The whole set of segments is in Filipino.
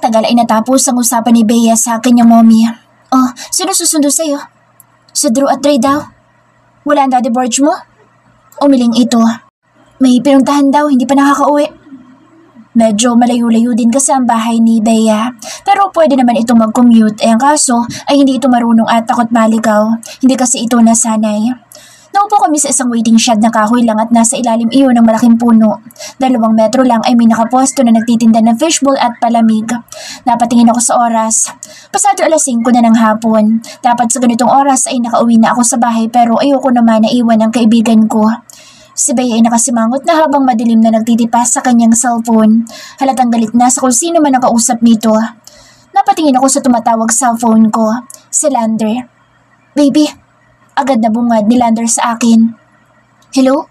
matagal ay natapos ang usapan ni Bea sa kanyang mommy. Oh, sino susundo sa'yo? Si Drew at Ray daw. Wala ang daddy Borge mo? Umiling ito. May pinuntahan daw, hindi pa nakakauwi. Medyo malayo-layo din kasi ang bahay ni Bea. Pero pwede naman itong mag-commute. Ang kaso ay hindi ito marunong at takot maligaw. Hindi kasi ito nasanay. Naupo kami sa isang waiting shed na kahoy lang at nasa ilalim iyon ng malaking puno. 2 metro lang ay may nakapwesto na nagtitinda ng fishbowl at palamig. Napatingin ako sa oras. Pasado 5:00 na ng hapon. Dapat sa ganitong oras ay nakauwi na ako sa bahay pero ayoko naman na iwan ang kaibigan ko. Si Bea ay nakasimangot na habang madilim na nagtitipas sa kanyang cellphone. Halatang galit na sa kung sino man ang kausap nito. Napatingin ako sa tumatawag sa phone ko. Si Lander. Baby, agad na bungad ni Lander sa akin. Hello?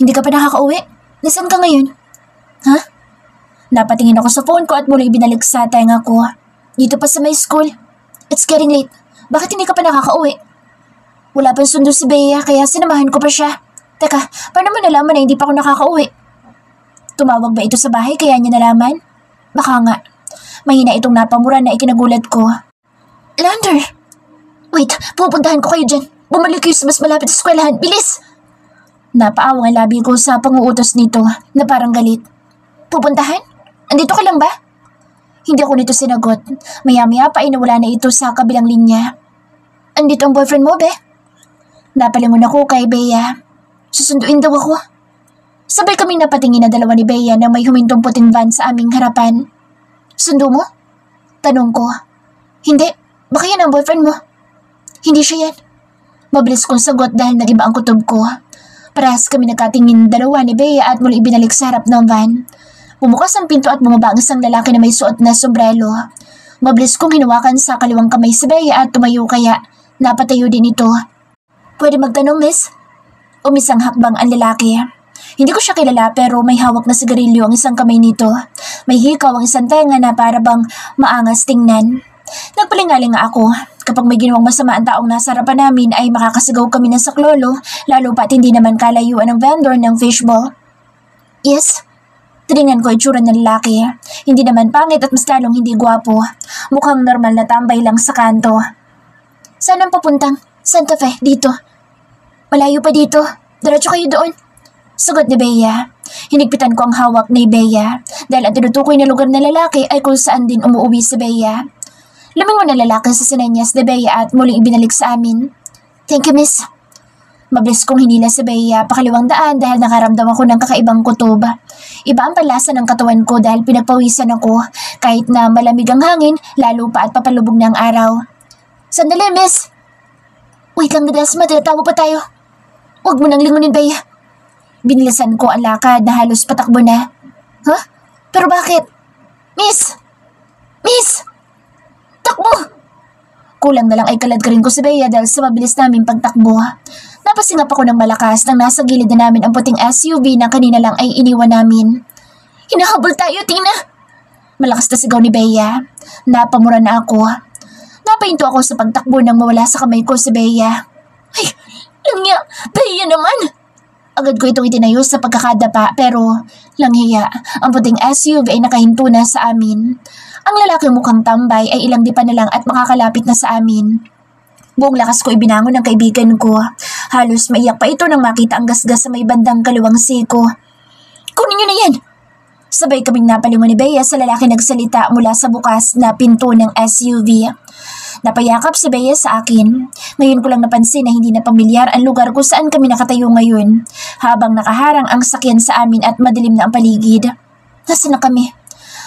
Hindi ka pa nakakauwi? Nasaan ka ngayon? Ha? Napatingin ako sa phone ko at muli binalik sa tenga ko. Dito pa sa my school. It's getting late. Bakit hindi ka pa nakakauwi? Wala pang sundo si Bea kaya sinamahan ko pa siya. Teka, paano mo nalaman na hindi pa ako nakakauwi? Tumawag ba ito sa bahay kaya niya nalaman? Baka nga. Mahina itong napamura na ikinagulat ko. Lander! Wait, pupuntahan ko kayo dyan. Bumalik kayo sa mas malapit sa eskwelahan. Bilis! Napaawang ang labi ko sa panguutos nito na parang galit. Pupuntahan? Andito ka lang ba? Hindi ako nito sinagot. Maya-maya pa ay nawala na ito sa kabilang linya. Andito ang boyfriend mo, be? Napalingon ako kay Bea. Susunduin daw ako. Sabay kaming napatingin na dalawa ni Bea na may humintong puting van sa aming harapan. Sundo mo? Tanong ko. Hindi, baka yan ang boyfriend mo. Hindi siya yan. Mabilis kong sagot dahil nagiba ang kutob ko. Parehas kami nagkatingin dalawa ni Bea at muli ibinalik sa harap ng van. Bumukas ang pinto at bumaba ang isang lalaki na may suot na sombrero. Mabilis kong hinawakan sa kaliwang kamay si Bea at tumayo kaya napatayo din ito. Pwede magtanong, miss? Umisang hakbang ang lalaki. Hindi ko siya kilala pero may hawak na sigarilyo ang isang kamay nito. May hikaw ang isang tenga na para bang maangas tingnan. Nagpalingaling nga ako. Kapag may ginawang masama ang taong nasa harapan namin ay makakasigaw kami ng saklolo, lalo pat hindi naman kalayuan ng vendor ng fishbowl. Yes? Tinignan ko itsura ng lalaki. Hindi naman pangit at mas lalong hindi gwapo. Mukhang normal na tambay lang sa kanto. Saan ang papuntang? Santa Fe, dito. Malayo pa dito. Diretso kayo doon. Sagot ni Bea. Hinigpitan ko ang hawak ni Bea dahil ang tinutukoy na lugar ng lalaki ay kung saan din umuwi si Bea. Lumingon na lalaki sa sinenyas ni Bea at muling ibinalik sa amin. Thank you, miss. Mabilis kong hinila si Bea pakaliwang daan dahil nakaramdam ako ng kakaibang kutob. Iba ang panlasa ng katawan ko dahil pinagpawisan ako kahit na malamig ang hangin lalo pa at papalubog ng araw. Sandali, miss. Wait lang, Nadasma, tinatawag pa tayo. Huwag mo nang lingunin, Bea. Binilasan ko ang lakad na halos patakbo na. Huh? Pero bakit? Miss! Miss! Takbo! Kulang na lang ay kalad ka rin ko si Bea dahil sa mabilis namin pagtakbo. Napasingap ako ng malakas nang nasa gilid na namin ang puting SUV na kanina lang ay iniwan namin. Hinahabol tayo, Tina! Malakas na sigaw ni Bea. Napamura na ako. Napahinto ako sa pagtakbo nang mawala sa kamay ko si Bea. Ay! Langya! Bea naman! Agad ko itong itinayo sa pagkakadapa pero langhiya, ang puting SUV ay nakahinto na sa amin. Ang lalaki mukhang tambay ay ilang dipa na lang at makakalapit na sa amin. Buong lakas ko ibinangon ng kaibigan ko. Halos maiyak pa ito nang makita ang gasgas sa may bandang kaliwang siko. Kunin niyo na yan! Sabay kaming napalingon ni Bea sa lalaki nagsalita mula sa bukas na pinto ng SUV. Napayakap si Bea sa akin. Ngayon ko lang napansin na hindi na pamilyar ang lugar kung saan kami nakatayo ngayon, habang nakaharang ang sakyan sa amin at madilim na ang paligid. Nasaan na kami?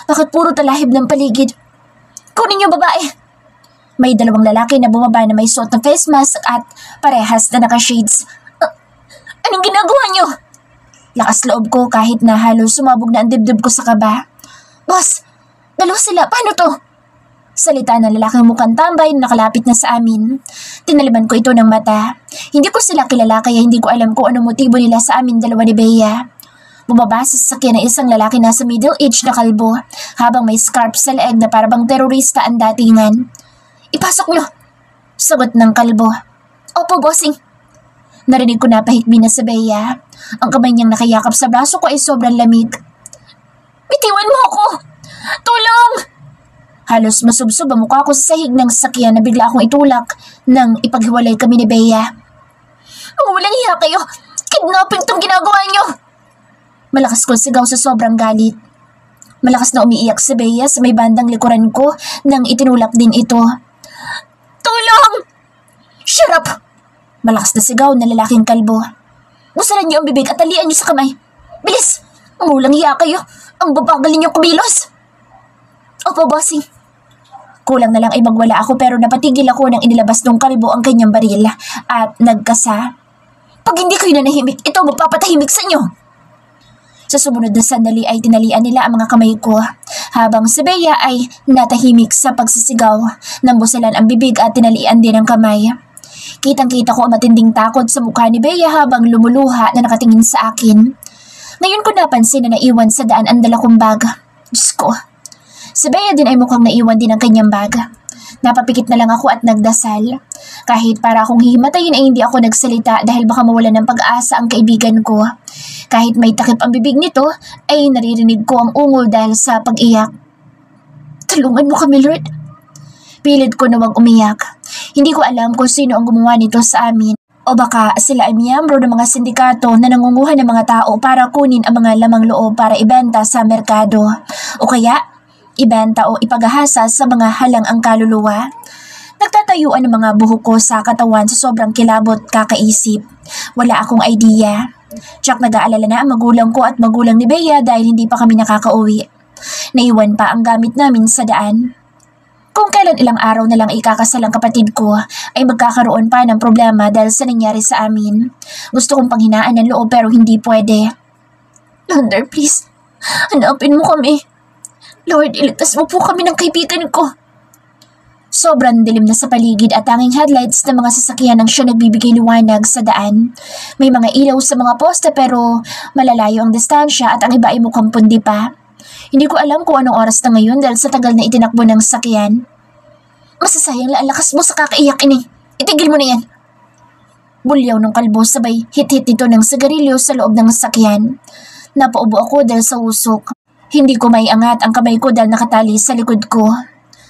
Bakit puro talahib ng paligid? Kunin niyo, babae! May dalawang lalaki na bumaba na may suot na face mask at parehas na naka-shades. Anong ginagawa niyo? Lakas loob ko kahit na halos sumabog na ang dibdib ko sa kaba. Boss, dalawa sila. Paano to? Salita ng lalaking mukhang tambay na nakalapit na sa amin. Tinaliban ko ito ng mata. Hindi ko sila kilala kaya hindi ko alam kung anong motibo nila sa amin dalawa ni Bea. Bumaba sa sasakyan ng isang lalaki nasa middle age na kalbo habang may scarf sa leeg na parabang terorista ang datingan. Ipasok nyo! Sagot ng kalbo. Opo, bossing. Narinig ko na pahikbi na sa Bea. Ang kamay niyang nakayakap sa braso ko ay sobrang lamig. Bitiwan mo ako! Tulong! Halos masubsob ang mukha ko sa sahig ng sasakyan na bigla akong itulak nang ipaghiwalay kami ni Bea. Mga walang hiya kayo! Kidnapping tong ginagawa niyo! Malakas kong sigaw sa sobrang galit. Malakas na umiiyak si Bea sa may bandang likuran ko nang itinulak din ito. Tulong! Shut up! Malakas na sigaw ng lalaking kalbo. Busalan niyo ang bibig at talian niyo sa kamay. Bilis! Mga walang hiya kayo! Ang babagal ninyong kumilos! Opo, bossing. Kulang na lang ay magwala ako pero napatigil ako nang inilabas ng kalbo ang kanyang baril at nagkasa. Pag hindi kayo nanahimik, ito magpapatahimik sa inyo. Sa sumunod na sandali ay tinalian nila ang mga kamay ko habang si Bea ay natahimik sa pagsisigaw. Nambusalan ang bibig at tinalian din ang kamay. Kitang-kita ko ang matinding takot sa mukha ni Bea habang lumuluha na nakatingin sa akin. Ngayon ko napansin na naiwan sa daan ang dala kong bag. Diyos ko. Si Bea din ay mukhang naiwan din ang kanyang bag. Napapikit na lang ako at nagdasal. Kahit para akong hihimatayin ay hindi ako nagsalita dahil baka mawalan ng pag-asa ang kaibigan ko. Kahit may takip ang bibig nito, ay naririnig ko ang ungol dahil sa pag-iyak. Tulungan mo kami, Lord. Pilit ko na wag umiyak. Hindi ko alam kung sino ang gumawa nito sa amin. O baka sila ay miyembro ng mga sindikato na nangunguha ng mga tao para kunin ang mga lamang loob para ibenta sa merkado. O kaya, ibenta o ipagahasa sa mga halang ang kaluluwa. Nagtatayuan ang mga buhok ko sa katawan sa sobrang kilabot kakaisip. Wala akong idea. Tsak nag-aalala na ang magulang ko at magulang ni Bea dahil hindi pa kami nakakauwi. Naiwan pa ang gamit namin sa daan. Kung kailan ilang araw na lang ikakasal ang kapatid ko, ay magkakaroon pa ng problema dahil sa nangyari sa amin. Gusto kong panghinaan ng loob pero hindi pwede. Lander, please. Hanapin mo kami. Lord, iligtas mo po kami ng kaibigan ko. Sobrang dilim na sa paligid at tanging headlights ng mga sasakyan ang siya nagbibigay liwanag sa daan. May mga ilaw sa mga poste pero malalayo ang distansya at ang iba ay mukhang pundi pa. Hindi ko alam kung anong oras na ngayon dahil sa tagal na itinakbo ng sasakyan. Masasayang ang lakas mo sa kakaiyak ini. Itigil mo na yan. Bulyaw ng kalbo sabay hit-hit nito ng sigarilyo sa loob ng sasakyan. Napaubo ako dahil sa usok. Hindi ko may angat ang kamay ko dahil nakatali sa likod ko.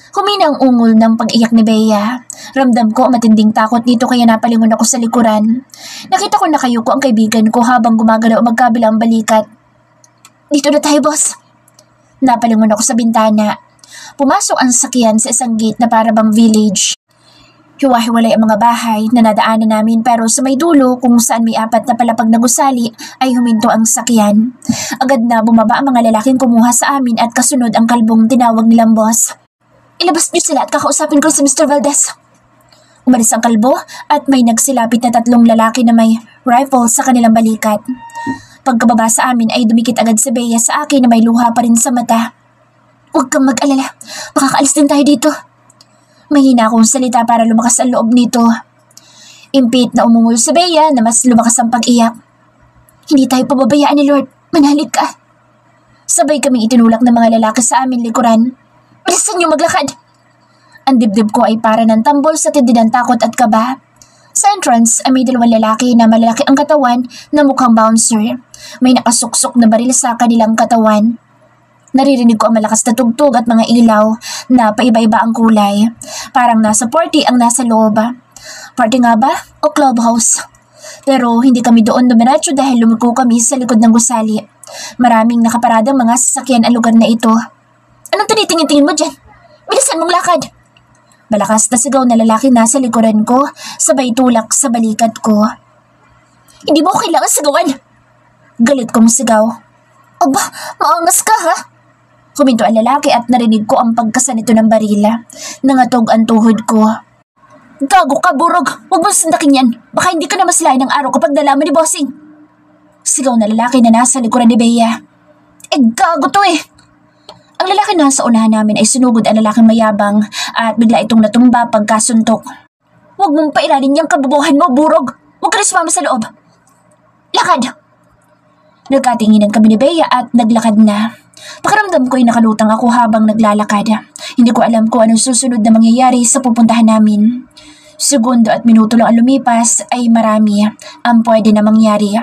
Humina ang ungol ng pag-iyak ni Bea. Ramdam ko ang matinding takot nito kaya napalingon ako sa likuran. Nakita ko nakayuko ang kaibigan ko habang gumagalaw magkabilang balikat. Dito na tayo, boss. Napalingon ako sa bintana. Pumasok ang sasakyan sa isang gate na para bang village. Hiwa-hiwalay ang mga bahay na nadaanan namin pero sa may dulo kung saan may 4 na palapag na gusali ay huminto ang sasakyan. Agad na bumaba ang mga lalaking kumuha sa amin at kasunod ang kalbong tinawag nilang boss. Ilabas niyo sila at kakausapin ko si Mr. Valdez. Umalis ang kalbo at may nagsilapit na 3 lalaki na may rifle sa kanilang balikat. Pagkababa sa amin ay dumikit agad si Bea sa akin na may luha pa rin sa mata. Huwag kang mag-alala, makakaalis din tayo dito. Mahina akong salita para lumakas ang loob nito. Impit na umungol si Bea na mas lumakas ang pag-iyak. Hindi tayo pababayaan ni Lord, manalig ka. Sabay kaming itinulak ng mga lalaki sa amin likuran. Bilisan niyo maglakad! Ang dibdib ko ay para ng tambol sa tindi ng takot at kaba. Sa entrance ay may 2 lalaki na malalaki ang katawan na mukhang bouncer. May nakasuksok na baril sa kanilang katawan. Naririnig ko ang malakas na tugtog at mga ilaw na paiba-iba ang kulay. Parang nasa party ang nasa loob. Party nga ba? O clubhouse? Pero hindi kami doon dumiretso dahil lumiko kami sa likod ng gusali. Maraming nakaparadang mga sasakyan ang lugar na ito. Anong tinitingin-tingin mo dyan? Bilisan mong lakad! Malakas na sigaw na lalaki nasa likuran ko, sabay tulak sa balikat ko. Hindi mo kailangan sigawan! Galit kong sigaw. Aba, maangas ka ha? Huminto ang lalaki at narinig ko ang pagkasa nito ng barila. Nangatog ang tuhod ko. Gago ka, burog! Huwag mong sandakin yan! Baka hindi ka na masilayan ng araw kapag nalaman ni Bossing! Sigaw na lalaki na nasa likuran ni Bea. Gago to eh! Ang lalaki na sa unahan namin ay sinugod ang lalaking mayabang at bigla itong natumba pagkasuntok. Huwag mong pairanin niyang kababuhan mo, burog! Huwag ka na sumama sa loob! Lakad! Nagkatinginan kami ni Bea at naglakad na. Pakiramdam ko ay nakalutang ako habang naglalakad. Hindi ko alam kung anong susunod na mangyayari sa pupuntahan namin. Segundo at minuto lang ang lumipas ay marami ang pwede na mangyari.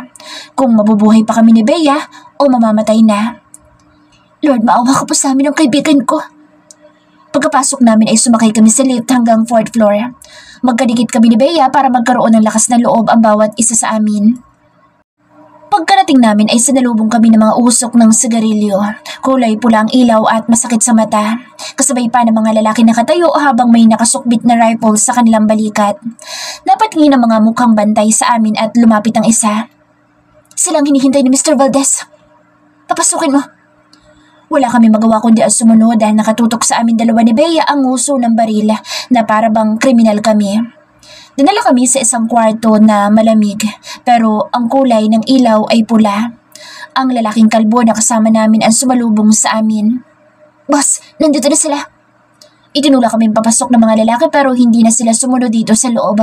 Kung mabubuhay pa kami ni Bea o mamamatay na. Lord, maawa ka po sa amin ng kaibigan ko. Pagkapasok namin ay sumakay kami sa lift hanggang 4th floor. Magkadikit kami ni Bea para magkaroon ng lakas ng loob ang bawat isa sa amin. Pagkarating namin ay sinalubong kami ng mga usok ng sigarilyo. Kulay pula ang ilaw at masakit sa mata. Kasabay pa ng mga lalaki nakatayo habang may nakasukbit na rifle sa kanilang balikat. Napatingin ang mga mukhang bantay sa amin at lumapit ang isa. Silang hinihintay ni Mr. Valdez. Papasukin mo. Wala kami magawa kundi ang sumunod dahil nakatutok sa amin dalawa ni Bea ang uso ng baril na para bang kriminal kami. Dinala kami sa isang kwarto na malamig pero ang kulay ng ilaw ay pula. Ang lalaking kalbo na kasama namin ang sumalubong sa amin. Boss, nandito na sila. Itinula kaming papasok ng mga lalaki pero hindi na sila sumunod dito sa loob.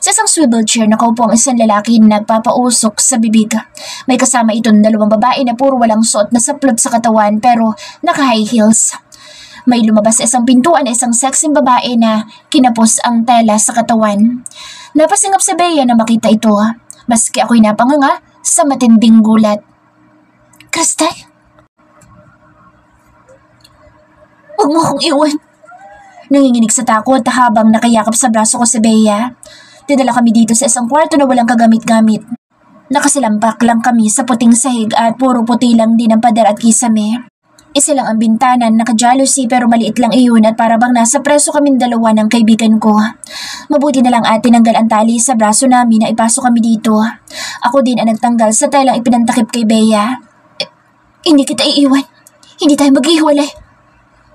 Sa isang swivel chair nakaupo ang isang lalaki na nagpapausok sa bibig. May kasama itong dalawang babae na puro walang suot na saplot sa katawan pero naka-high heels. May lumabas sa isang pintuan na isang sexing babae na kinapos ang tela sa katawan. Napasingap si Bea na makita ito, maski ako'y napanganga sa matinding gulat. Crystal? Huwag mo akong iwan. Nanginginig sa takot habang nakayakap sa braso ko si Bea. Dinala kami dito sa isang kwarto na walang kagamit-gamit. Nakasilampak lang kami sa puting sahig at puro puti lang din ang pader at kisame. Isa lang ang bintana, naka-jealousy pero maliit lang iyon at para bang nasa preso kaming dalawa ng kaibigan ko. Mabuti na lang at tinanggal ang tali sa braso namin na ipasok kami dito. Ako din ang nagtanggal sa telang ipinantakip kay Bea. Hindi kita iiwan. Hindi tayo maghihiwalay.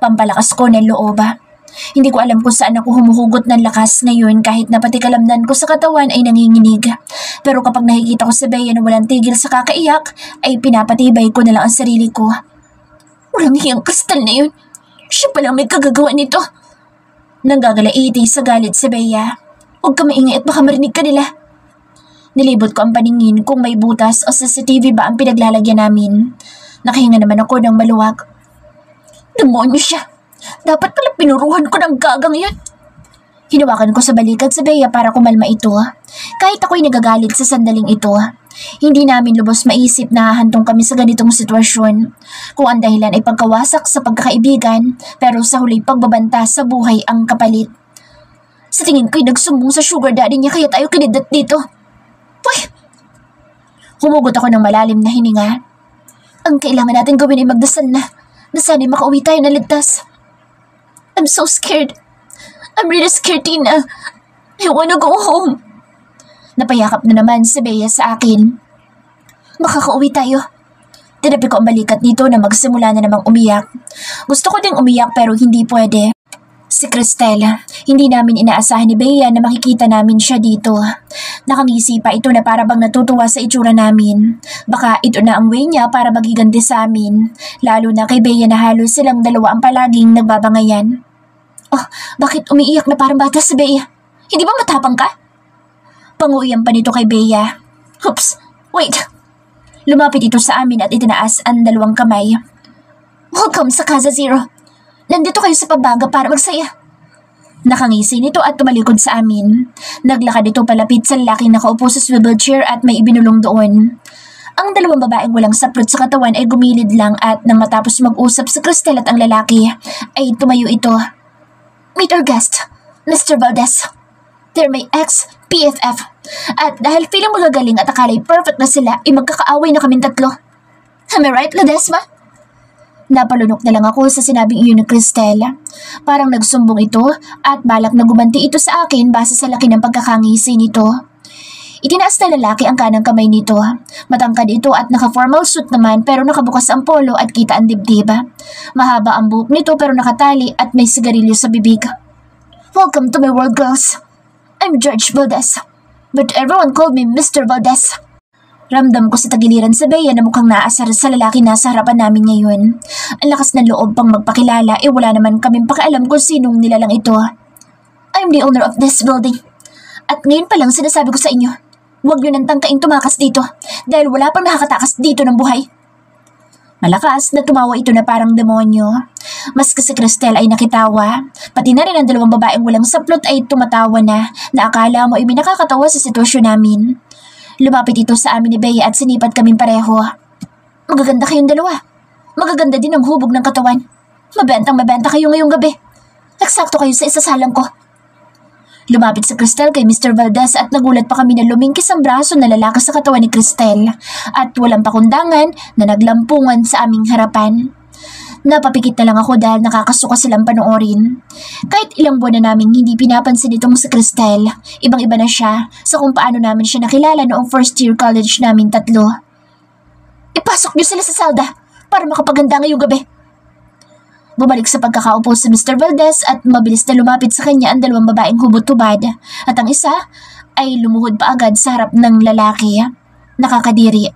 Pampalakas ko ng loob. Hindi ko alam kung saan ako humuhugot ng lakas ngayon kahit na pati kalamnan ko sa katawan ay nanginginig. Pero kapag nakikita ko si Bea na walang tigil sa kakaiyak, ay pinapatibay ko na lang ang sarili ko. Walang hiyang kristal na yun. Siya palang may kagagawa nito. Nanggagalaiti sa galit si Bea. Huwag ka maingay at baka marinig ka nila. Nilibot ko ang paningin kung may butas o CCTV ba ang pinaglalagyan namin. Nakahinga naman ako ng maluwag. Demonyo siya. Dapat pala pinuruhan ko ng gagang yun. Hinawakan ko sa balikat si Bea para kumalma ito. Kahit ako'y nagagalit sa sandaling ito. Hindi namin lubos maisip na hahantong kami sa ganitong sitwasyon. Kung ang dahilan ay pagkawasak sa pagkakaibigan, pero sa huli pagbabanta sa buhay ang kapalit. Sa tingin ko'y nagsumbong sa sugar daddy niya kaya tayo kinidat dito. Uy! Humugot ako ng malalim na hininga. Ang kailangan natin gawin ay magdasal na sana'y makauwi tayo na ligtas. I'm so scared. I'm really scared, Tina. I wanna go home. Napayakap na naman si Bea sa akin. Makakauwi tayo. Tinabi ko ang balikat nito na magsimula na namang umiyak. Gusto ko ding umiyak pero hindi pwede. Si Cristela, hindi namin inaasahan ni Bea na makikita namin siya dito. Nakangisi pa ito na para bang natutuwa sa itsura namin. Baka ito na ang way niya para magiganti sa amin. Lalo na kay Bea na halos silang dalawa ang palaging nagbabangayan. Oh, bakit umiiyak na parang bata si Bea? Hindi ba matapang ka? Panguiyan pa nito kay Bea. Oops, wait. Lumapit ito sa amin at itinaas ang dalawang kamay. Welcome sa Casa Zero. Nandito kayo sa pabaga para magsaya. Nakangisi nito at tumalikod sa amin. Naglakad ito palapit sa lalaking nakaupo sa swivel chair at may ibinulong doon. Ang dalawang babaeng walang saplot sa katawan ay gumilid lang at nang matapos mag-usap si Crystal at ang lalaki, ay tumayo ito. Meet our guest, Mr. Valdez. They're my ex-PFF. At dahil feeling magagaling at akala'y perfect na sila, ay magkakaaway na kaming tatlo. Am I right, Ledesma? Napalunok na lang ako sa sinabing iyon ni Crystal. Parang nagsumbong ito at balak na gumanti ito sa akin base sa laki ng pagkakangisi nito. Itinaas na lalaki ang kanang kamay nito. Matangkad ito at naka-formal suit naman pero nakabukas ang polo at kita ang dibdib. Mahaba ang buhok nito pero nakatali at may sigarilyo sa bibig. Welcome to my world, girls. I'm George Valdez, but everyone called me Mr. Valdez. Ramdam ko sa tagiliran sa Bea na mukhang naasar sa lalaki na sa harapan namin ngayon. Ang lakas ng loob pang magpakilala wala naman kaming pakialam kung sinong nilalang ito. I'm the owner of this building. At ngayon pa lang sinasabi ko sa inyo, huwag nyo nang tangkaing tumakas dito dahil wala pang nakakatakas dito ng buhay. Malakas na tumawa ito na parang demonyo. Maski si Crystal ay nakitawa. Pati na rin ang dalawang babaeng walang saplot ay tumatawa na akala mo ay nakakatawa sa sitwasyon namin. Lumapit ito sa amin ni Bea at sinipat kaming pareho. Magaganda kayong dalawa. Magaganda din ang hubog ng katawan. Mabentang mabenta kayo ngayong gabi. Eksakto kayo sa isasalang ko. Lumapit si Cristel kay Mr. Valdez at nagulat pa kami na lumingkis ang braso na lalaki sa katawan ni Cristel at walang pakundangan na naglampungan sa aming harapan. Napapikit na lang ako dahil nakakasuka silang panoorin. Kahit ilang buwan na namin hindi pinapansin itong si Cristel, ibang-iba na siya sa kung paano namin siya nakilala noong first year college namin tatlo. Ipasok niyo sila sa salda para makapaganda ngayong gabi. Bumalik sa pagkakaupo si Mr. Valdez at mabilis na lumapit sa kanya ang dalawang babaeng hubot-tubad at ang isa ay lumuhod pa agad sa harap ng lalaki. Nakakadiri.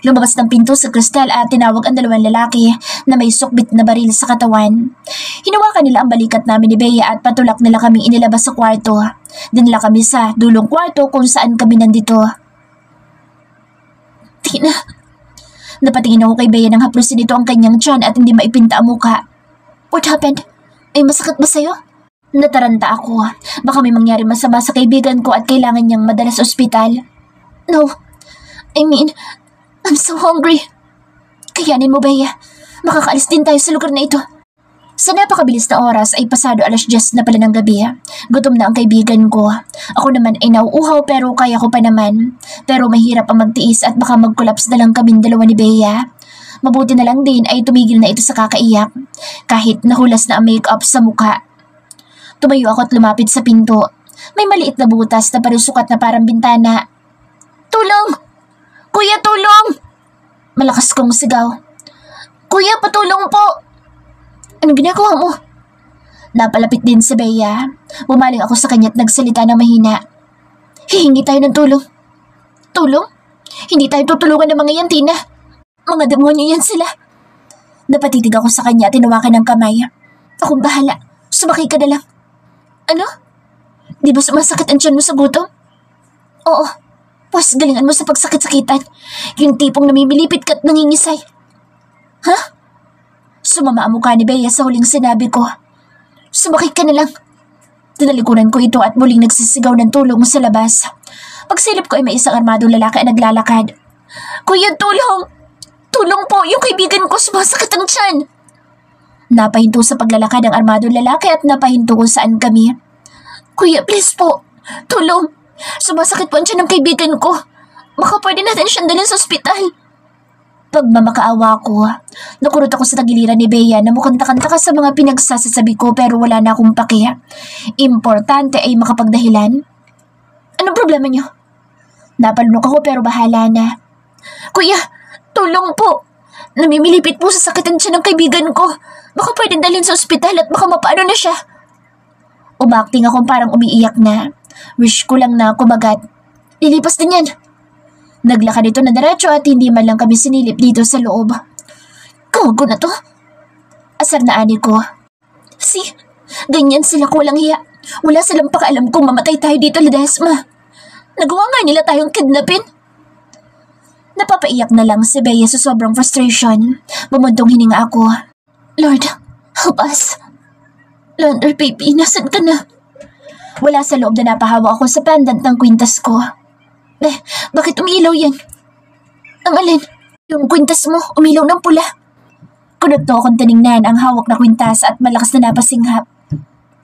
Lumabas ng pinto si Cristel at tinawag ang dalawang lalaki na may sukbit na baril sa katawan. Hinawakan nila ang balikat namin ni Bea at patulak nila kaming inilabas sa kwarto. Dinala kami sa dulong kwarto kung saan kami nandito. Tina, napatingin ako kay Bea nang haplusin nito ang kanyang tiyan at hindi maipinta ang muka. What happened? Ay masakit ba sa'yo? Nataranta ako. Baka may mangyari masama sa kaibigan ko at kailangan niyang madala sa ospital. No, I mean, I'm so hungry. Kayanin mo, Bea. Makakaalis din tayo sa lugar na ito. Sa napakabilis na oras ay pasado 10:00 na pala ng gabi. Gutom na ang kaibigan ko. Ako naman ay nauuhaw pero kaya ko pa naman. Pero mahirap ang magtiis at baka mag-collapse na lang kaming dalawa ni Bea. Mabuti na lang din ay tumigil na ito sa kakaiyak. Kahit nahulas na ang make-up sa mukha. Tumayo ako at lumapit sa pinto. May maliit na butas na parusukat na parang bintana. Tulong! Kuya, tulong! Malakas kong sigaw. Kuya, patulong po! Anong ginagawa mo? Napalapit din si Bea. Bumaling ako sa kanya at nagsalita na mahina. Hihingi tayo ng tulong. Tulong? Hindi tayo tutulungan ng mga yan, Tina. Mga demonyo yan sila. Napatitig ako sa kanya at tinawakan ng kamay. Akong bahala. Sumakay ka na lang. Ano? Di ba sumasakit ang tiyan mo sa gutom? Oo. Pues galingan mo sa pagsakit-sakitan. Yung tipong namimilipit ka at nangingisay. Ha? Sumama ang mukha ni Bea sa huling sinabi ko. Sumakay ka na lang. Tinalikuran ko ito at muling nagsisigaw ng tulong sa labas. Pagsilip ko ay may isang armadong lalaki na naglalakad. Kuya, tulong! Tulong po! Yung kaibigan ko sumasakit ang tiyan! Napahinto sa paglalakad ang armadong lalaki at napahinto kung saan kami. Kuya, please po! Tulong! Sumasakit po ang tiyan ng kaibigan ko. Baka pwede natin siyang dalhin sa ospital. Pagmamakaawa ko, nakurot ako sa tagiliran ni Bea na mukhang takanta sa mga pinagsasasabi ko pero wala na akong pake. Importante ay makapagdahilan. Anong problema niyo? Napalunok ako pero bahala na. Kuya, tulong po. Namimilipit po sa sakit ang tiyan ng kaibigan ko. Baka pwede dalhin sa ospital at baka mapaano na siya. Umakting akong parang umiiyak na. Wish ko lang na kumagat. Lilipas din yan. Naglakad ito na diretso at hindi man lang kami sinilip dito sa loob. Gago na to. Asar na ani ko. Ganyan sila kulang hiya. Wala silang pakaalam kung mamatay tayo dito, Ledesma. Nagawa nga nila tayong kidnapin. Napapaiyak na lang si Bea sa sobrang frustration. Bumuntong hininga ako. Lord, help us. Lander, baby, nasan ka na? Wala sa loob na napahawa ako sa pendant ng kwintas ko. Bakit umiilaw yan? Ang alin? Yung kwintas mo, umilaw ng pula. Kunot to akong tiningnan ang hawak na kwintas at malakas na napasinghap.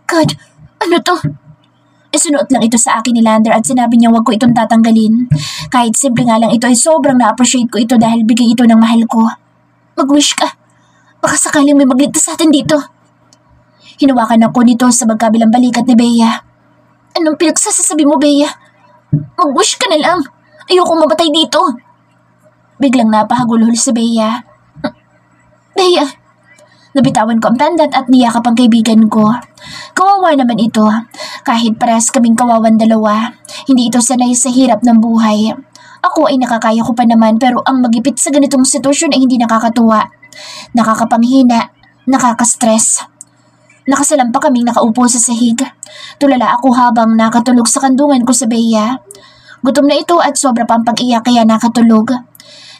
God, ano to? Isunuot lang ito sa akin ni Lander at sinabi niya huwag ko itong tatanggalin. Kahit simple nga lang ito ay sobrang na-appreciate ko ito dahil bigay ito ng mahal ko. Mag-wish ka. Baka sakaling may magligtas sa atin dito. Hinawakan ako nito sa magkabilang balikat ni Bea. Anong pinagsasasabi mo, Bea? Mag-wish ka na lang. Ayoko mamatay dito. Biglang napahagulhol si Bea. Bea. Nabitawan ko ang pendant at niyakap ang kaibigan ko. Kawawa naman ito. Kahit parehas kaming kawawan dalawa, hindi ito sanay sa hirap ng buhay. Ako ay nakakaya ko pa naman pero ang magipit sa ganitong sitwasyon ay hindi nakakatuwa. Nakakapanghina, nakaka-stress. Nakasalampa kaming nakaupo sa sahig. Tulala ako habang nakatulog sa kandungan ko sa Bea. Gutom na ito at sobra pang pag-iyak kaya nakatulog.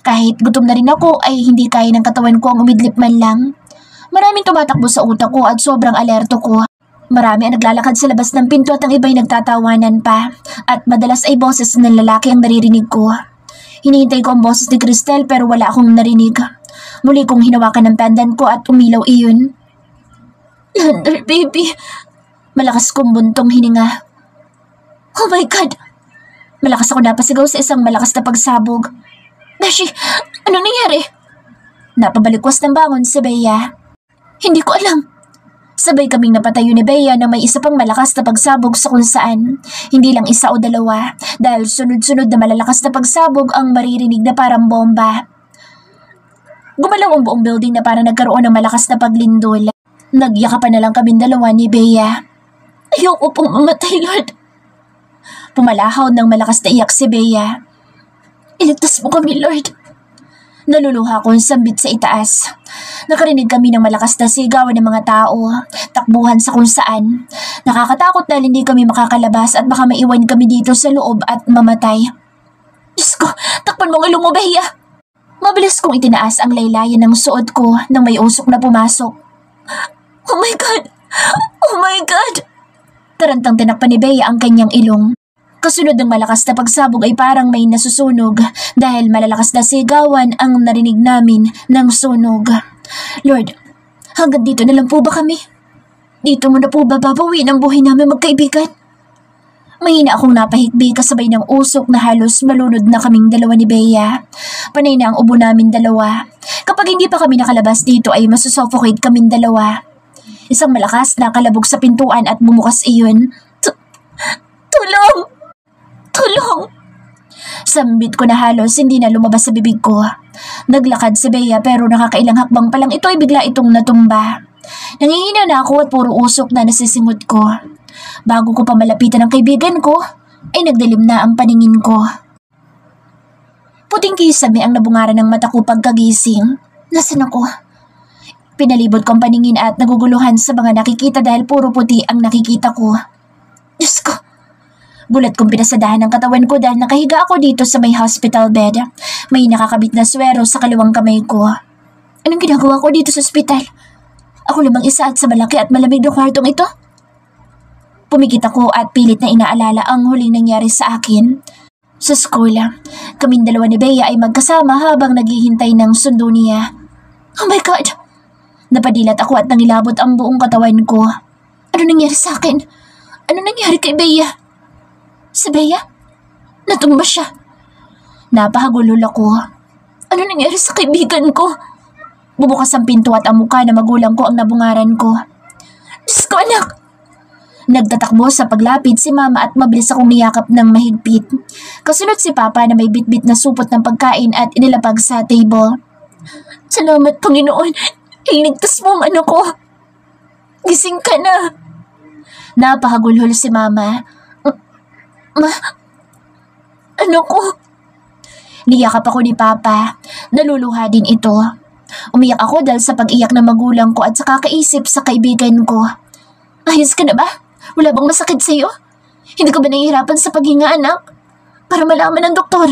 Kahit gutom na rin ako ay hindi kaya ng katawan ko ang umidlip man lang. Maraming tumatakbo sa utak ko at sobrang alerto ko. Marami ang naglalakad sa labas ng pinto at ang iba'y nagtatawanan pa. At madalas ay boses ng lalaki ang naririnig ko. Hinihintay ko ang boses ni Cristel pero wala akong narinig. Muli kong hinawakan ng pendant ko at umilaw iyon. Lander, baby. Malakas kong buntong hininga. Oh my God! Malakas ako napasigaw sa isang malakas na pagsabog. Beshi, anong nangyari? Napabalikwas ng bangon si Bea. Hindi ko alam. Sabay kaming napatayo ni Bea na may isa pang malakas na pagsabog sa kung saan. Hindi lang isa o dalawa, dahil sunod-sunod na malalakas na pagsabog ang maririnig na parang bomba. Gumalaw ang buong building na parang nagkaroon ng malakas na paglindol. Nagyakapan na lang kaming dalawa ni Bea. Ayoko pong mamatay, Lord. Pumalahaw ng malakas na iyak si Bea. Iligtas mo kami, Lord. Naluluha akong sambit sa itaas. Nakarinig kami ng malakas na sigawan ng mga tao, takbuhan sa kung saan. Nakakatakot dahil hindi kami makakalabas at baka maiwan kami dito sa loob at mamatay. Diyos ko, takpan mo ng ilong mo, Bea! Mabilis kong itinaas ang laylayan ng suot ko nang may usok na pumasok. Oh my God! Oh my God! Tarantang tinakpan ni Bea ang kanyang ilong. Kasunod ng malakas na pagsabog ay parang may nasusunog dahil malalakas na sigawan ang narinig namin ng sunog. Lord, hanggang dito na lang po ba kami? Dito mo na po ba babawin ang buhay namin magkaibigan? Mahina akong napahikbi kasabay ng usok na halos malunod na kaming dalawa ni Bea. Panay na ang ubo namin dalawa. Kapag hindi pa kami nakalabas dito ay masusuffocate kaming dalawa. Isang malakas na kalabog sa pintuan at bumukas iyon. Tulong! Tulong! Sambit ko na halos hindi na lumabas sa bibig ko. Naglakad si Bea pero nakakailang hakbang pa lang ito ay bigla itong natumba. Nangihina na ako at puro usok na nasisingot ko. Bago ko pa malapitan ang kaibigan ko, ay nagdilim na ang paningin ko. Puting kisame ang nabungaran ng mata ko pagkagising. Nasaan ako? Pinalibot ko ang paningin at naguguluhan sa mga nakikita dahil puro puti ang nakikita ko. Diyos ko! Bulat kong pinasadahan ang katawan ko dahil nakahiga ako dito sa may hospital bed. May nakakabit na swero sa kaliwang kamay ko. Anong ginagawa ko dito sa ospital? Ako lamang isa at sa malaki at malamig na kwartong ito? Pumikit ako at pilit na inaalala ang huling nangyari sa akin. Sa school, kaming dalawa ni Bea ay magkasama habang naghihintay ng sundo niya. Oh my God! Napadilat ako at nangilabot ang buong katawan ko. Ano nangyari sa akin? Ano nangyari kay Bea? Si Bea? Natumba siya. Napahagulol ako. Ano nangyari sa kaibigan ko? Bubukas ang pinto at ang mukha na magulang ko ang nabungaran ko. Diyos ko, anak! Nagtatakbo sa paglapit si Mama at mabilis akong niyakap ng mahigpit. Kasunod si Papa na may bitbit na supot ng pagkain at inilapag sa table. Salamat, Panginoon! Iligtas mo ang anak ko! Gising ka na! Napahagulhol si Mama. Ano ko? Niyakap ako ni Papa. Naluluha din ito. Umiyak ako dahil sa pag-iyak ng magulang ko at sa kakaisip sa kaibigan ko. Ayos ka na ba? Wala bang masakit sa'yo? Hindi ka ba nahihirapan sa paghinga, anak? Para malaman ng doktor.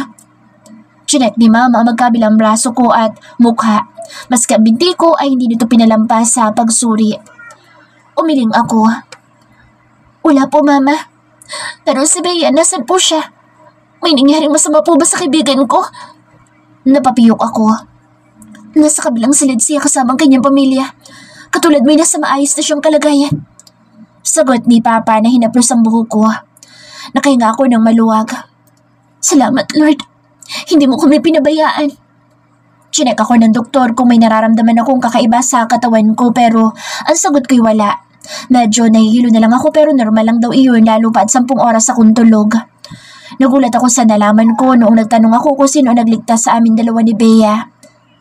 Chinek ni Mama ang magkabilang braso ko at mukha. Maski ang binti ko ay hindi nito pinalampas sa pagsuri. Umiling ako. Wala po, Mama. Pero si Bea, nasan po siya? May nangyaring masama po ba sa kaibigan ko? Napapiyok ako. Nasa kabilang silid siya kasama ang kanyang pamilya. Katulad may nasa maayos na siyang kalagayan. Sagot ni Papa na hinaplos ang buhok ko. Nakahinga ako ng maluwag. Salamat, Lord. Hindi mo kami pinabayaan. Chinek ako ng doktor kung may nararamdaman akong kakaiba sa katawan ko pero ang sagot ko'y wala. Medyo nahihilo na lang ako pero normal lang daw iyon lalo pa at 10 oras akong tulog. Nagulat ako sa nalaman ko noong nagtanong ako kung sino nagligtas sa amin dalawa ni Bea.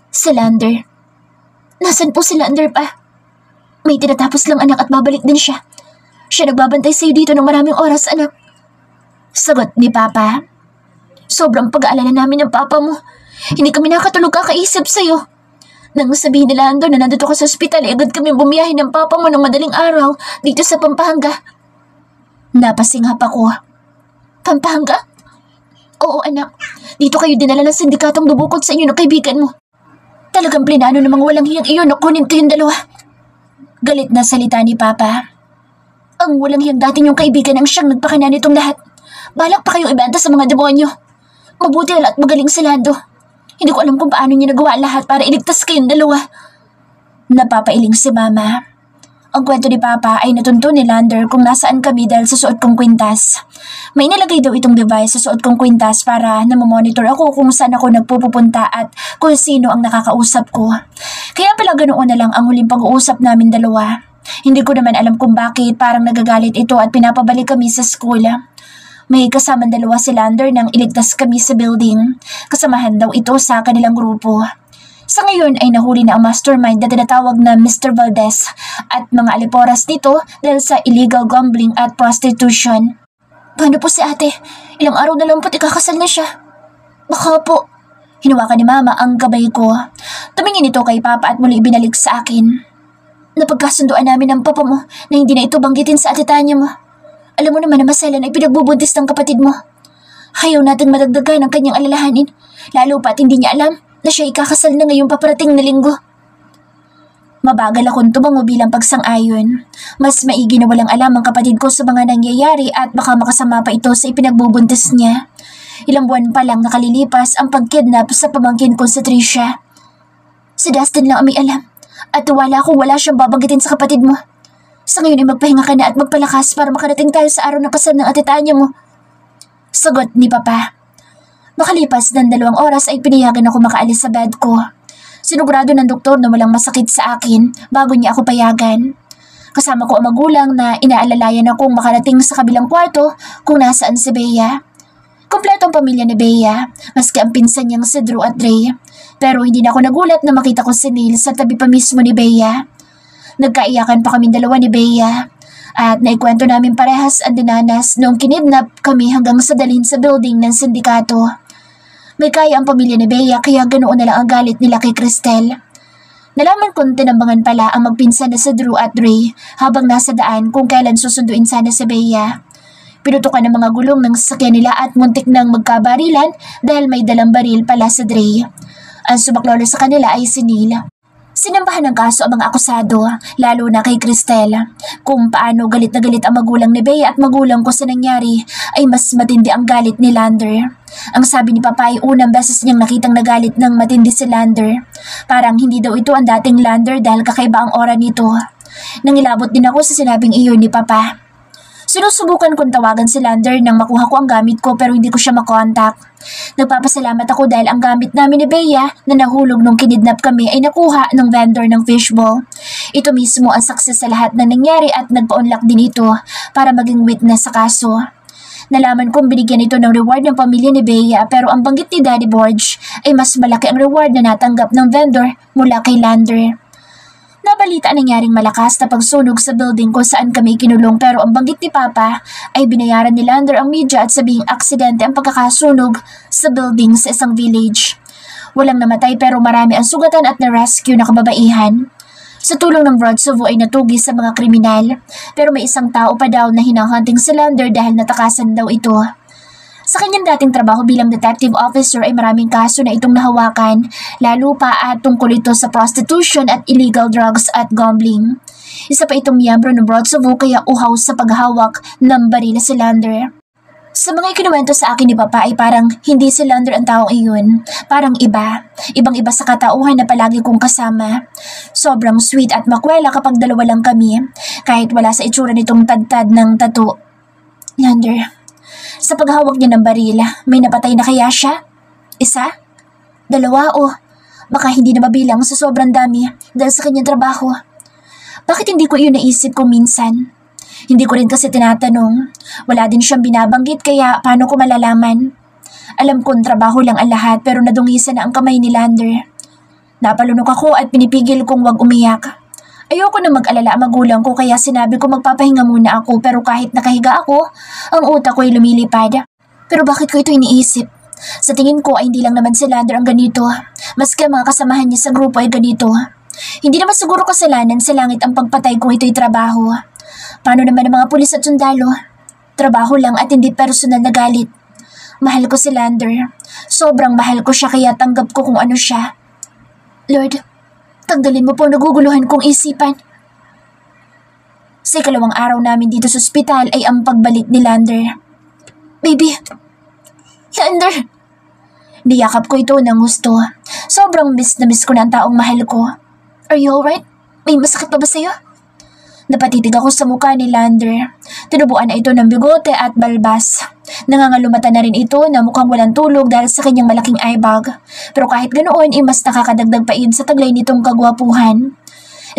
Si Lander. Nasaan po si Lander pa? May tinatapos lang, anak, at babalik din siya. Siya nagbabantay sa'yo dito ng maraming oras, anak. Sagot ni Papa. Sobrang pag-aalala namin ng Papa mo. Hindi kami nakatulog kakaisip sa'yo. Nang sabihin ni Lando na nandito ka sa ospital, agad kami bumiyahe ng Papa mo ng madaling araw dito sa Pampanga. Napasinghap ako. Pampanga? Oo, anak. Dito kayo dinala ng sindikatong bubukod sa inyo ng kaibigan mo. Talagang plinano ng mga walang hiyang iyon na kunin kayong dalawa. Galit na salita ni Papa. Ang walang hiyang dati niyong kaibigan ang siyang nagpakana nitong lahat. Balak pa kayong ibenta sa mga demonyo. Mabuti at magaling si Lando. Hindi ko alam kung paano niya nagawa lahat para iligtas kayong dalawa. Napapailing si Mama. Ang kwento ni Papa ay natunto ni Lander kung nasaan kami dahil sa suot kong kwintas. May inilagay daw itong device sa suot kong kwintas para namomonitor ako kung saan ako nagpupunta at kung sino ang nakakausap ko. Kaya pala ganoon na lang ang huling pag-uusap namin dalawa. Hindi ko naman alam kung bakit parang nagagalit ito at pinapabalik kami sa school. May kasamang dalawa si Lander nang iligtas kami sa building. Kasamahan daw ito sa kanilang grupo. Sa ngayon ay nahuli na ang mastermind na tinatawag na Mr. Valdez at mga aliporas nito dahil sa illegal gambling at prostitution. Paano po si ate? Ilang araw na lang po't ikakasal na siya. Baka po. Hinawakan ni Mama ang gabay ko. Tumingin ito kay Papa at muli binalik sa akin. Napagkasunduan namin ng papa mo na hindi na ito banggitin sa ate Tanya mo. Alam mo naman na masalan ay pinagbubuntis ng kapatid mo. Ayaw natin madagdagan ang kanyang alalahanin, lalo pa at hindi niya alam na siya ikakasal na ngayong paparating na linggo. Mabagal akong tumango bilang pagsang-ayon. Mas maigi na walang alam ang kapatid ko sa mga nangyayari at baka makasama pa ito sa ipinagbubuntis niya. Ilang buwan pa lang nakalilipas ang pagkidnap sa pamangkin ko sa Tricia. Si Dustin lang ang may alam at wala kung wala siyang babanggitin sa kapatid mo. Sa ngayon ay magpahinga ka na at magpalakas para makarating tayo sa araw ng kasal ng ate Tanya mo. Sagot ni Papa. Makalipas ng 2 oras ay pinayagan ako makaalis sa bed ko. Sinugurado ng doktor na walang masakit sa akin bago niya ako payagan. Kasama ko ang magulang na inaalalayan akong makarating sa kabilang kwarto kung nasaan si Bea. Kompleto ang pamilya ni Bea, maski ang pinsan niyang si Drew at Ray. Pero hindi na ako nagulat na makita ko si Neil sa tabi pa mismo ni Bea. Nagkaiyakan pa kaming dalawa ni Bea at naikwento namin parehas ang dinanas noong kinidnap kami hanggang sa dalhin sa building ng sindikato. May kaya ang pamilya ni Bea kaya ganoon na lang ang galit nila kay Cristel. Nalaman kong tinambangan pala ang magpinsan na si Drew at Ray habang nasa daan kung kailan susunduin sana si Bea. Pinutukan ng mga gulong ng sasakyan nila at muntik nang magkabarilan dahil may dalang baril pala si Ray. Ang sumaklolo sa kanila ay si Neil. Sinampahan ng kaso ang mga akusado, lalo na kay Cristel. Kung paano galit na galit ang magulang ni Bea at magulang ko sa nangyari, ay mas matindi ang galit ni Lander. Ang sabi ni Papa ay unang beses niyang nakitang nagalit ng matindi si Lander. Parang hindi daw ito ang dating Lander dahil kakaiba ang aura nito. Nangilabot din ako sa sinabing iyon ni Papa. Sinusubukan kong tawagan si Lander nang makuha ko ang gamit ko pero hindi ko siya makontak. Nagpapasalamat ako dahil ang gamit namin ni Bea na nahulog nung kinidnap kami ay nakuha ng vendor ng fishbowl. Ito mismo ang saksi sa lahat ng nangyari at nagpa-unlock din ito para maging witness sa kaso. Nalaman kong binigyan ito ng reward ng pamilya ni Bea pero ang banggit ni Daddy Borge ay mas malaki ang reward na natanggap ng vendor mula kay Lander. Nabalita ang nangyaring malakas na pagsunog sa building kung saan kami kinulong pero ang banggit ni Papa ay binayaran ni Lander ang media at sabihing aksidente ang pagkakasunog sa building sa isang village. Walang namatay pero marami ang sugatan at na-rescue na kababaihan. Sa tulong ng Broadsovo ay natugis sa mga kriminal pero may isang tao pa daw na hinahunting si Lander dahil natakasan daw ito. Sa kanyang dating trabaho bilang detective officer ay maraming kaso na itong nahawakan, lalo pa at tungkol ito sa prostitution at illegal drugs at gambling. Isa pa itong miyembro ng Broadsovo kaya uhaw sa paghawak ng baril si Lander. Sa mga ikinuwento sa akin ni Papa ay parang hindi si Lander ang taong iyon, parang iba. Ibang-iba sa katauhan na palagi kong kasama. Sobrang sweet at makwela kapag dalawa lang kami, kahit wala sa itsura nitong tad-tad ng tattoo. Lander, sa paghawak niya ng baril, may napatay na kaya siya? 1? 2 o baka hindi na mabilang sa sobrang dami dahil sa kanyang trabaho. Bakit hindi ko iyon naisip kung minsan? Hindi ko rin kasi tinatanong. Wala din siyang binabanggit kaya paano ko malalaman? Alam kong trabaho lang ang lahat pero nadungisan na ang kamay ni Lander. Napalunok ako at pinipigil kong wag umiyak. Ayoko na mag-alala ang magulang ko kaya sinabi ko magpapahinga muna ako pero kahit nakahiga ako, ang utak ko ay lumilipad. Pero bakit ko ito iniisip? Sa tingin ko ay hindi lang naman si Lander ang ganito. Maski ang mga kasamahan niya sa grupo ay ganito. Hindi naman siguro kasalanan sa langit ang pagpatay kung ito'y trabaho. Paano naman ang mga pulis at sundalo? Trabaho lang at hindi personal na galit. Mahal ko si Lander. Sobrang mahal ko siya kaya tanggap ko kung ano siya. Lord, tanggalin mo po ang naguguluhan kong isipan. Sa 2 araw namin dito sa ospital ay ang pagbalik ni Lander. Baby! Lander! Niyakap ko ito ng gusto. Sobrang miss na miss ko na ang taong mahal ko. Are you alright? May masakit pa ba sa'yo? Napatitig ako sa mukha ni Lander. Tinubuan na ito ng bigote at balbas. Nangangalumata na rin ito na mukhang walang tulog dahil sa kanyang malaking eyebag. Pero kahit ganoon, mas nakakadagdag pa iyon sa taglay nitong kagwapuhan.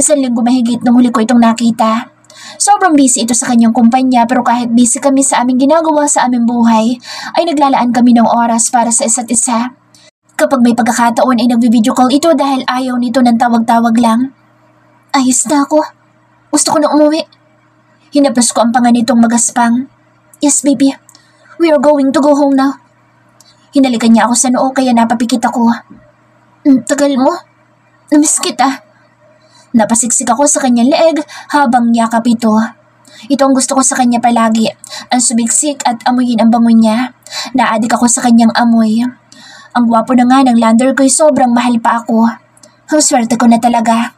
1 linggo mahigit nung huli ko itong nakita. Sobrang busy ito sa kanyang kumpanya pero kahit busy kami sa aming ginagawa sa aming buhay, ay naglalaan kami ng oras para sa isa't isa. Kapag may pagkakataon ay nagbi-video call ito dahil ayaw nito ng tawag-tawag lang. Ayos na ako. Gusto ko na umuwi. Hinaplos ko ang panga nitong magaspang. Yes, baby. We are going to go home now. Hinalikan niya ako sa noo kaya napapikit ako. Tagal mo. Namiss kita. Napasiksik ako sa kanyang leeg habang yakap ito. Ito ang gusto ko sa kanya palagi. Ang sumiksik at amuyin ang bango niya. Naadik ako sa kanyang amoy. Ang gwapo na nga ng Lander ko'y sobrang mahal pa ako. Ang swerte ko na talaga.